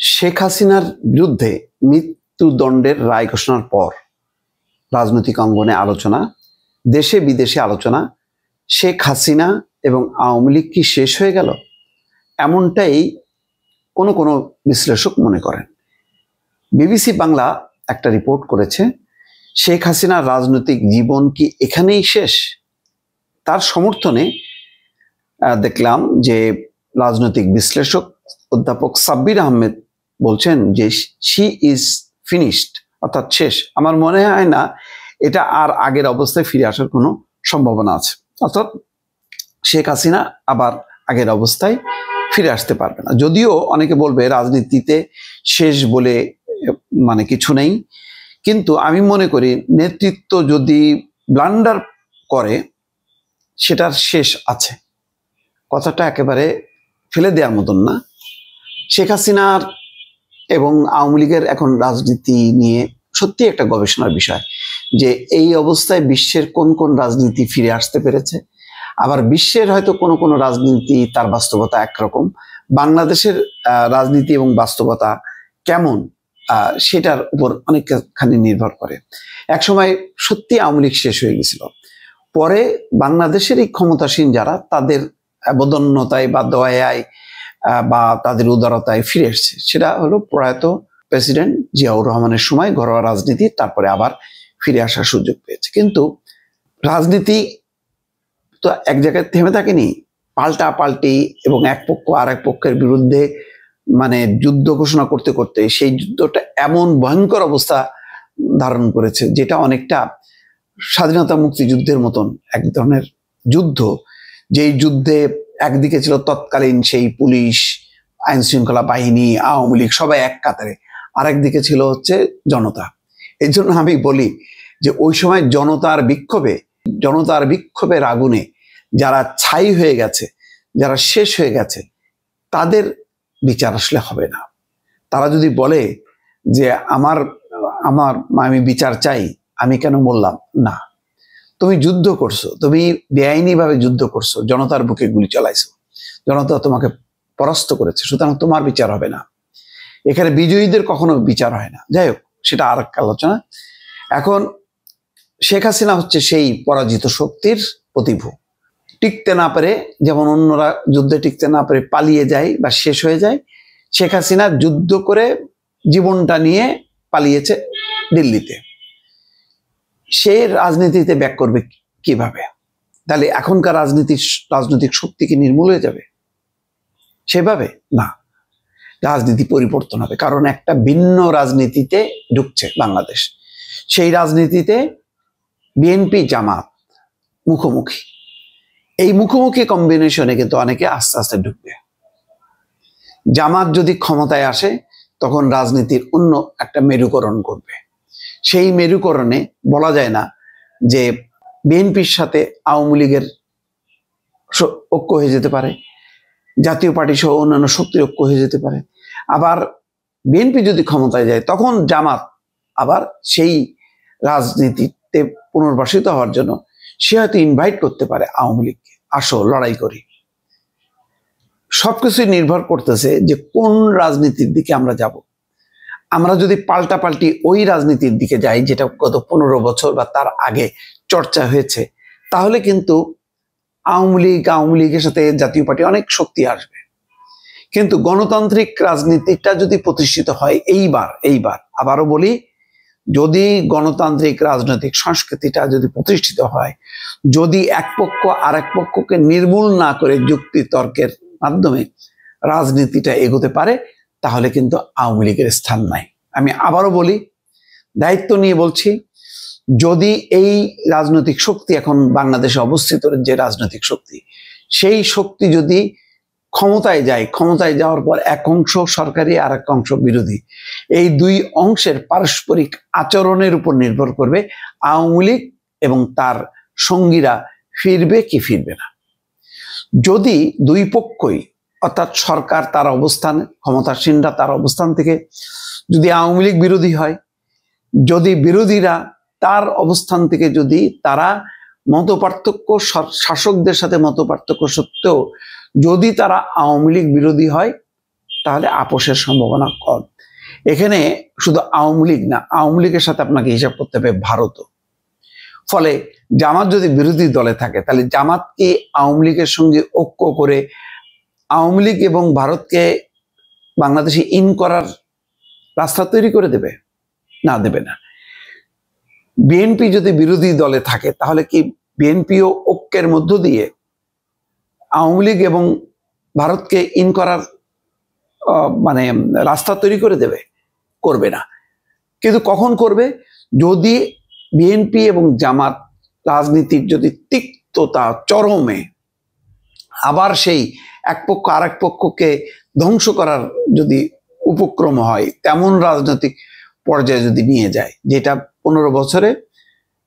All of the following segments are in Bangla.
শেখ হাসিনার বিরুদ্ধে মৃত্যুদণ্ডের রায় ঘোষণার পর রাজনৈতিক অঙ্গনে আলোচনা, দেশে বিদেশে আলোচনা, শেখ হাসিনা এবং আওয়ামী লীগ কি শেষ হয়ে গেল? এমনটাই কোনো কোনো বিশ্লেষক মনে করেন। বিবিসি বাংলা একটা রিপোর্ট করেছে, শেখ হাসিনার রাজনৈতিক জীবন কি এখানেই শেষ? তার সমর্থনে দেখলাম যে রাজনৈতিক বিশ্লেষক অধ্যাপক সাব্বির আহমেদ বলছেন যে শি ইজ ফিনিশড, অর্থাৎ শেষ। আমার মনে হয় না এটা আর আগের অবস্থায় ফিরে আসার কোনো সম্ভাবনা আছে, অর্থাৎ শেখ হাসিনা আবার আগের অবস্থায় ফিরে আসতে পারবে না। যদিও অনেকে বলবে রাজনীতিতে শেষ বলে মানে কিছু নেই, কিন্তু আমি মনে করি নেতৃত্ব যদি ব্লান্ডার করে সেটার শেষ আছে। কথাটা একেবারে ফেলে দেওয়ার মতন না। শেখ হাসিনার এবং আওয়ামী লীগের এখন রাজনীতি নিয়ে সত্যি একটা গবেষণার বিষয়, যে এই অবস্থায় বিশ্বের কোন কোন রাজনীতি ফিরে আসতে পেরেছে, আবার বিশ্বের হয়তো কোনো কোনো রাজনীতি তার বাস্তবতা একরকম, বাংলাদেশের রাজনীতি এবং বাস্তবতা কেমন সেটার উপর অনেকখানি নির্ভর করে। একসময় সত্যি আওয়ামী লীগ শেষ হয়ে গেছিল, পরে বাংলাদেশের এই ক্ষমতাসীন যারা তাদের বদন্যতায় বা দয়ায় বা তাদের উদারতায় ফিরে এসছে। সেটা হলো প্রয়াত প্রেসিডেন্ট জিয়াউর রহমানের সময় ঘরোয়া রাজনীতি, তারপরে আবার ফিরে আসার সুযোগ পেয়েছে। কিন্তু রাজনীতি তো এক জায়গায় থেমে থাকেনি, পাল্টা পাল্টি এবং এক পক্ষ আর এক পক্ষের বিরুদ্ধে মানে যুদ্ধ ঘোষণা করতে করতে সেই যুদ্ধটা এমন ভয়ঙ্কর অবস্থা ধারণ করেছে, যেটা অনেকটা স্বাধীনতা মুক্তিযুদ্ধের মতন এক ধরনের যুদ্ধ। যেই যুদ্ধে একদিকে ছিল তৎকালীন সেই পুলিশ, আইন শৃঙ্খলা বাহিনী, আওয়ামী লীগ সবাই এক কাতারে, আরেকদিকে ছিল হচ্ছে জনতা। এই জন্য আমি বলি যে ওই সময় জনতার বিক্ষোভের আগুনে যারা ছাই হয়ে গেছে, যারা শেষ হয়ে গেছে, তাদের বিচার আসলে হবে না। তারা যদি বলে যে আমি বিচার চাই, আমি কেন বললাম না, তুমি যুদ্ধ করছো, তুমি বেআইনিভাবে যুদ্ধ করছো, জনতার বুকে গুলি চালাইছো, জনতা তোমাকে পরাস্ত করেছে, সুতরাং তোমার বিচার হবে না। এখানে বিজয়ীদের কখনো বিচার হয় না। যাই হোক, সেটা আর একটা আলোচনা। এখন শেখ হাসিনা হচ্ছে সেই পরাজিত শক্তির প্রতিভূ। টিকতে না পেরে, যেমন অন্যরা যুদ্ধে টিকতে না পেরে পালিয়ে যায় বা শেষ হয়ে যায়, শেখ হাসিনা যুদ্ধ করে জীবনটা নিয়ে পালিয়েছে দিল্লিতে। সে রাজনীতিতে ব্যাক করবে কিভাবে? তাহলে এখনকার রাজনৈতিক শক্তি কি নির্মূল হয়ে যাবে? সেভাবে না, রাজনীতি পরিবর্তন হবে। কারণ একটা ভিন্ন রাজনীতিতে ঢুকছে বাংলাদেশ। সেই রাজনীতিতে বিএনপি জামাত মুখোমুখি। এই মুখোমুখি কম্বিনেশনে কিন্তু অনেকে আস্তে আস্তে ঢুকবে। জামাত যদি ক্ষমতায় আসে, তখন রাজনীতির অন্য একটা মেরুকরণ করবে। সেই মেরুকরণে বলা যায় না যে বিএনপির সাথে আওয়ামী লীগের ঐক্য হয়ে যেতে পারে, জাতীয় পার্টি সহ অন্যান্য শক্তির ঐক্য হয়ে যেতে পারে। আবার বিএনপি যদি ক্ষমতায় যায়, তখন জামাত আবার সেই রাজনীতিতে পুনর্বাসিত হওয়ার জন্য সে হয়তো ইনভাইট করতে পারে আওয়ামী লীগকে, আসো লড়াই করি। সবকিছুই নির্ভর করতেছে যে কোন রাজনীতির দিকে আমরা যাব। আমরা যদি পাল্টাপাল্টি ওই রাজনীতির দিকে যাই, যেটা গত 15 বছর বা তার আগে চর্চা হয়েছে, তাহলে কিন্তু আওয়ামী লীগের সাথে জাতীয় পার্টি অনেক শক্তি আসবে। কিন্তু গণতান্ত্রিক রাজনীতিটা যদি প্রতিষ্ঠিত হয় এইবার আবারও বলি, যদি গণতান্ত্রিক রাজনৈতিক সংস্কৃতিটা যদি প্রতিষ্ঠিত হয়, যদি এক পক্ষ আর এক পক্ষকে নির্মূল না করে যুক্তি তর্কের মাধ্যমে রাজনীতিটা এগোতে পারে, তাহলে কিন্তু আওয়ামী লীগের স্থান নাই। আমি আবারও বলি, দায়িত্ব নিয়ে বলছি, যদি এই রাজনৈতিক শক্তি এখন বাংলাদেশে অবস্থিত যে রাজনৈতিক শক্তি, সেই শক্তি যদি ক্ষমতায় যাওয়ার পর এক অংশ সরকারি আর এক অংশ বিরোধী, এই দুই অংশের পারস্পরিক আচরণের উপর নির্ভর করবে আওয়ামী লীগ এবং তার সঙ্গীরা ফিরবে কি ফিরবে না। যদি দুই পক্ষই, অর্থাৎ সরকার তার অবস্থান, ক্ষমতাসীনরা তার অবস্থান থেকে যদি আওয়ামী লীগ বিরোধী হয়, যদি বিরোধীরা তার অবস্থান থেকে যদি তারা মতপার্থক্য, শাসকদের সাথে মতপার্থক্য সত্ত্বেও যদি তারা আওয়ামী লীগ বিরোধী হয়, তাহলে আপোষের সম্ভাবনা কম। এখানে শুধু আওয়ামী লীগ না, আওয়ামী লীগের সাথে আপনাকে হিসাব করতে হবে ভারতও। ফলে জামাত যদি বিরোধী দলে থাকে তাহলে জামাতকে আওয়ামী লীগের সঙ্গে ঐক্য করে আওয়ামী লীগ এবং ভারতকে বাংলাদেশে ইন করার রাস্তা তৈরি করে দেবে? না, দেবে না। বিএনপি যদি বিরোধী দলে থাকে তাহলে কি বিএনপিও ঐক্যের মধ্য দিয়ে আওয়ামী লীগ এবং ভারতকে ইন করার মানে রাস্তা তৈরি করে দেবে? করবে না। কিন্তু কখন করবে? যদি বিএনপি এবং জামাত রাজনীতির যদি তিক্ততা চরমে, আবার সেই এক পক্ষ আর এক পক্ষকে ধ্বংস করার যদি উপক্রম হয়, তেমন রাজনৈতিক পর্যায়ে যদি নিয়ে যায়, যেটা 15 বছরে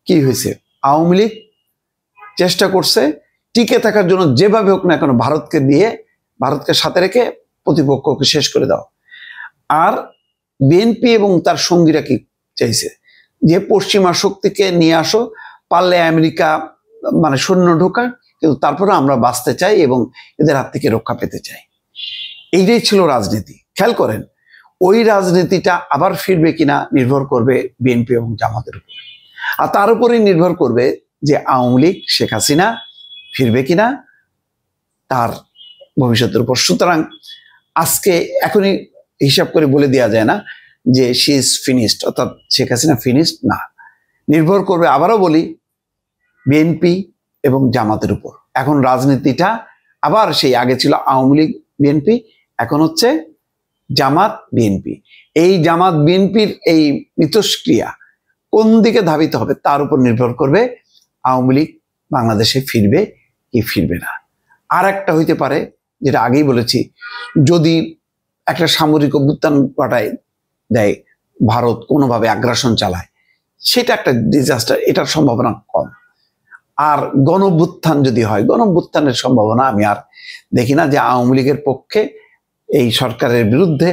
কি হয়েছে, আওয়ামী লীগ চেষ্টা করছে টিকে থাকার জন্য যেভাবে হোক না কেন ভারতকে দিয়ে, ভারতকে সাথে রেখে প্রতিপক্ষকে শেষ করে দাও। আর বিএনপি এবং তার সঙ্গীরা কি চাইছে? যে পশ্চিমা শক্তিকে নিয়ে আসো, পারলে আমেরিকা মানে সৈন্য ঢোকা, কিন্তু তারপরে আমরা বাঁচতে চাই এবং এদের হাত থেকে রক্ষা পেতে চাই। এইটাই ছিল রাজনীতি। খেয়াল করেন, ওই রাজনীতিটা আবার ফিরবে কিনা নির্ভর করবে বিএনপি এবং জামাতের উপর, আর তার উপরেই নির্ভর করবে যে আওয়ামী লীগ, শেখ হাসিনা ফিরবে কিনা তার ভবিষ্যতের উপর। সুতরাং আজকে এখনই হিসাব করে বলে দেওয়া যায় না যে শি ইজ ফিনিশড, অর্থাৎ শেখ হাসিনা ফিনিশড না। নির্ভর করবে, আবারও বলি, বিএনপি এবং জামাতের উপর। এখন রাজনীতিটা আবার সেই আগে ছিল আওয়ামী লীগ বিএনপি, এখন হচ্ছে জামাত বিএনপি। এই জামাত বিএনপির এই মিথস্ক্রিয়া কোন দিকে ধাবিত হবে তার উপর নির্ভর করবে আওয়ামী লীগ বাংলাদেশে ফিরবে কি ফিরবে না। আর একটা হইতে পারে, যেটা আগেই বলেছি, যদি একটা সামরিক অভ্যুত্থান ঘটায় দেয় ভারত, কোনোভাবে আগ্রাসন চালায়, সেটা একটা ডিজাস্টার, এটার সম্ভাবনা কম। আর গণঅভ্যুত্থান যদি হয়, গণঅভ্যুত্থানের সম্ভাবনা আমি আর দেখি না যে আওয়ামী লীগের পক্ষে এই সরকারের বিরুদ্ধে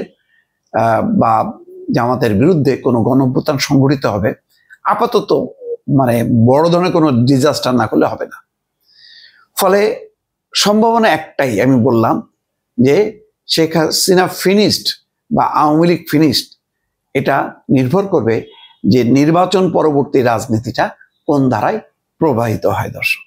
বা জামাতের বিরুদ্ধে কোনো গণঅভ্যুত্থান সংঘটিত হবে। আপাতত মানে বড় ধরনের কোনো ডিজাস্টার না করলে হবে না। ফলে সম্ভাবনা একটাই, আমি বললাম যে শেখ হাসিনা ফিনিশড বা আওয়ামী লীগ ফিনিশড, এটা নির্ভর করবে যে নির্বাচন পরবর্তী রাজনীতিটা কোন ধারায় প্রবাহিত হয়। দর্শক।